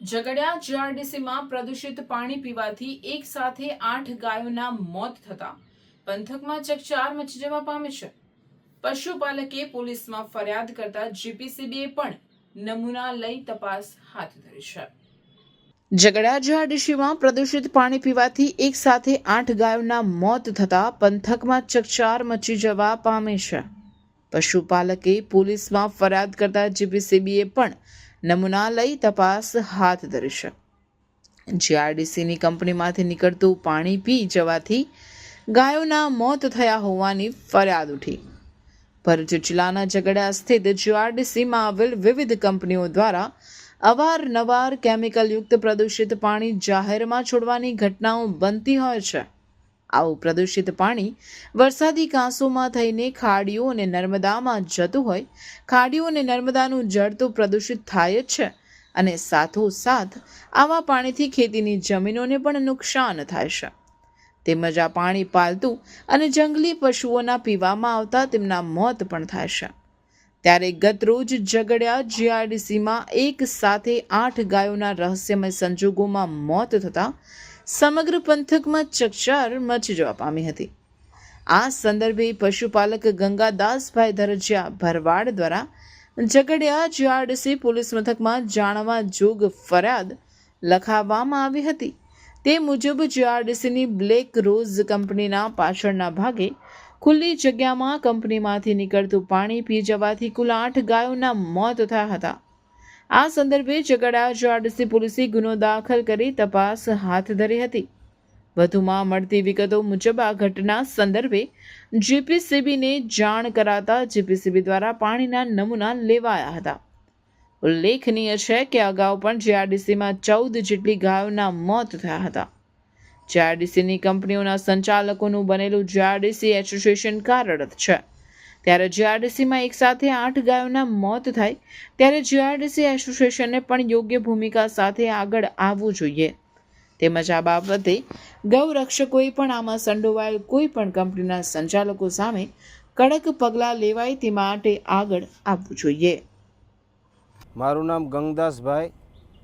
ઝઘડિયા જીઆરડીસીમાં પ્રદૂષિત પાણી પીવાથી એક સાથે 8 ગાયોના મોત થતા પંથકમાં ચકચાર મચી જવા પામી છે. પશુપાલકે પોલીસમાં ફરિયાદ કરતા જીપીસીબીએ પણ નમૂના લઈ તપાસ હાથ ધરી છે. ઝઘડિયા જીઆરડીસીમાં પ્રદૂષિત પાણી પીવાથી એક સાથે 8 ગાયોના મોત થતા પંથકમાં ચકચાર મચી જવા પામી છે. પશુપાલકે પોલીસમાં ફરિયાદ કરતા જીપીસીબીએ પણ નમૂના લઈ તપાસ હાથ ધરી છે. જીઆરડીસીની કંપનીમાંથી નીકળતું પાણી પી જવાથી ગાયોના મોત થયા હોવાની ફરિયાદ ઉઠી. ભરૂચ જિલ્લાના ઝઘડિયા સ્થિત જીઆરડીસીમાં આવેલ વિવિધ કંપનીઓ દ્વારા અવારનવાર કેમિકલયુક્ત પ્રદૂષિત પાણી જાહેરમાં છોડવાની ઘટનાઓ બનતી હોય છે. આવું પ્રદૂષિત પાણી વરસાદી કાંસોમાં થઈને ખાડીઓ અને નર્મદામાં જતું હોય. ખાડીઓ અને નર્મદાનું જળ તો પ્રદૂષિત થાય જ છે અને સાથોસાથ આવા પાણીથી ખેતીની જમીનોને પણ નુકસાન થાય છે. તેમજ આ પાણી પાલતુ અને જંગલી પશુઓના પીવામાં આવતા તેમના મોત પણ થાય છે. ત્યારે ગતરોજ ઝઘડિયા જીઆરડીસીમાં એક સાથે 8 ગાયોના રહસ્યમય સંજોગોમાં મોત થતા સમગ્ર પંથકમાં ચકચાર મચી જવા પામી હતી. આ સંદર્ભે પશુપાલક ગંગાદાસભાઈ ધરજીયા ભરવાડ દ્વારા ઝઘડિયા જીઆરડીસી પોલીસ મથકમાં જાણવા જોગ ફરિયાદ લખાવવામાં આવી હતી. તે મુજબ જીઆરડીસીની બ્લેક રોઝ કંપનીના પાછળના ભાગે ખુલ્લી જગ્યામાં કંપનીમાંથી નીકળતું પાણી પી જવાથી કુલ 8 ગાયોના મોત થયા હતા. આ સંદર્ભે ઝઘડિયા જીઆરડીસી પોલીસે ગુનો દાખલ કરી તપાસ હાથ ધરી હતી. વધુમાં મળતી વિગતો મુજબ આ ઘટના સંદર્ભે જીપીસીબીને જાણ કરાતા જીપીસીબી દ્વારા પાણીના નમૂના લેવાયા હતા. ઉલ્લેખનીય છે કે અગાઉ પણ જીઆરડીસીમાં 14 જેટલી ગાયોના મોત થયા હતા. જીઆરડીસીની કંપનીઓના સંચાલકોનું બનેલું જીઆરડીસી એસોસિએશન કાર્યરત છે. ત્યારે જીઆરડીસીમાં એક સાથે 8 ગાયોના મોત થાય ત્યારે જીઆરડીસી એસોસિએશનને પણ યોગ્ય ભૂમિકા સાથે આગળ આવવું જોઈએ. તેમજ આ બાબતે ગૌરક્ષકોએ પણ આમાં સંડોવાયેલ કોઈ પણ કંપનીના સંચાલકો સામે કડક પગલાં લેવાય તે માટે આગળ આવવું જોઈએ. મારું નામ ગંગદાસભાઈ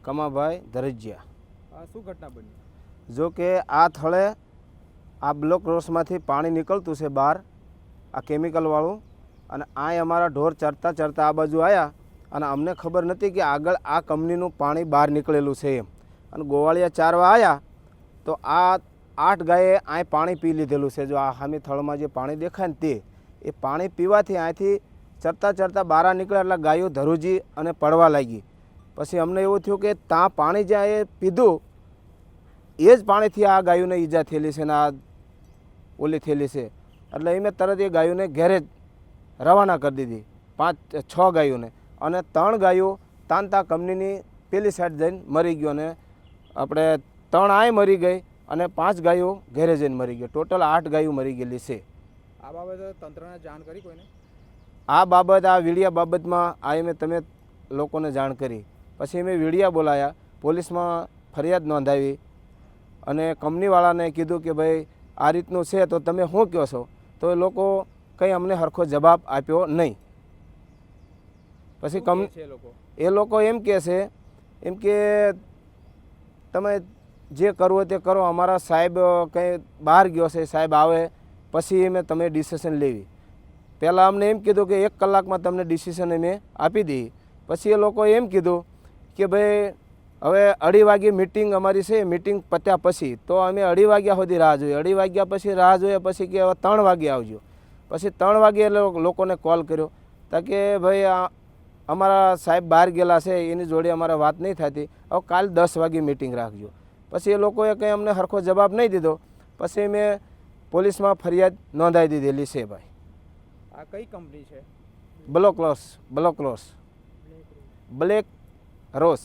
કમાભાઈ ધરજીયા. શું ઘટના બની? જો કે આ થળે આ બ્લોક રોડમાંથી પાણી નીકળતું છે બહાર, આ કેમિકલવાળું, અને આ અમારા ઢોર ચરતા આ બાજુ આવ્યા અને અમને ખબર નથી કે આગળ આ કંપનીનું પાણી બહાર નીકળેલું છે એમ. અને ગોવાળિયા ચારવા આવ્યા તો આ 8 ગાયે અહીં પાણી પી લીધેલું છે. જો આ સામે થળમાં જે પાણી દેખાય ને તે એ પાણી પીવાથી અહીંથી ચરતા બહાર નીકળ્યા એટલે ગાયો ધરુજી અને પડવા લાગી. પછી અમને એવું થયું કે ત્યાં પાણી જ્યાં એ પીધું એ જ પાણીથી આ ગાયોને ઈજા થયેલી છે ને આ ઓલી થયેલી છે. એટલે મેં તરત એ ગાયોને ઘેરે રવાના કરી દીધી, 5-6 ગાયોને, અને 3 ગાયો તાંતા કંપનીની પેલી સાઈડ જઈને મરી ગયો, અને આપણે 3 આય મરી ગઈ અને 5 ગાયો ઘેરે જઈને મરી ગઈ. ટોટલ 8 ગાયો મરી ગયેલી છે. આ બાબતે તંત્રને જાણ કરી કોઈને? આ બાબત, આ વીડિયા બાબતમાં આ મેં તમે લોકોને જાણ કરી. પછી મેં વીડિયા બોલાયા, પોલીસમાં ફરિયાદ નોંધાવી અને કંપનીવાળાને કીધું કે ભાઈ આ રીતનું છે તો તમે શું કહો છો? તો એ લોકો કંઈ અમને સરખો જવાબ આપ્યો નહીં. પછી એ લોકો એમ કહે છે એમ કે તમે જે કરવું હોય તે કરો, અમારા સાહેબ કંઈ બહાર ગયો છે, સાહેબ આવે પછી અમે તમે ડિસિઝન લેવી. પહેલાં અમને એમ કીધું કે 1 કલાકમાં તમને ડિસિઝન અમે આપી દઈએ. પછી એ લોકોએ એમ કીધું કે ભાઈ હવે 2:30 વાગે મિટિંગ અમારી છે, મિટિંગ પત્યા પછી તો અમે 2:30 વાગ્યા સુધી રાહ જોઈએ. 2:30 વાગ્યા પછી રાહ જોઈએ પછી કે હવે 3 વાગે આવજો. પછી 3 વાગે લોકોને કોલ કર્યો તો કે ભાઈ અમારા સાહેબ બહાર ગયેલા છે, એની જોડે અમારે વાત નહીં થતી, હવે કાલ 10 વાગે મિટિંગ રાખજો. પછી એ લોકોએ કંઈ અમને સરખો જવાબ નહીં દીધો. પછી મેં પોલીસમાં ફરિયાદ નોંધાવી દીધેલી છે. ભાઈ આ કઈ કંપની છે? Black rose.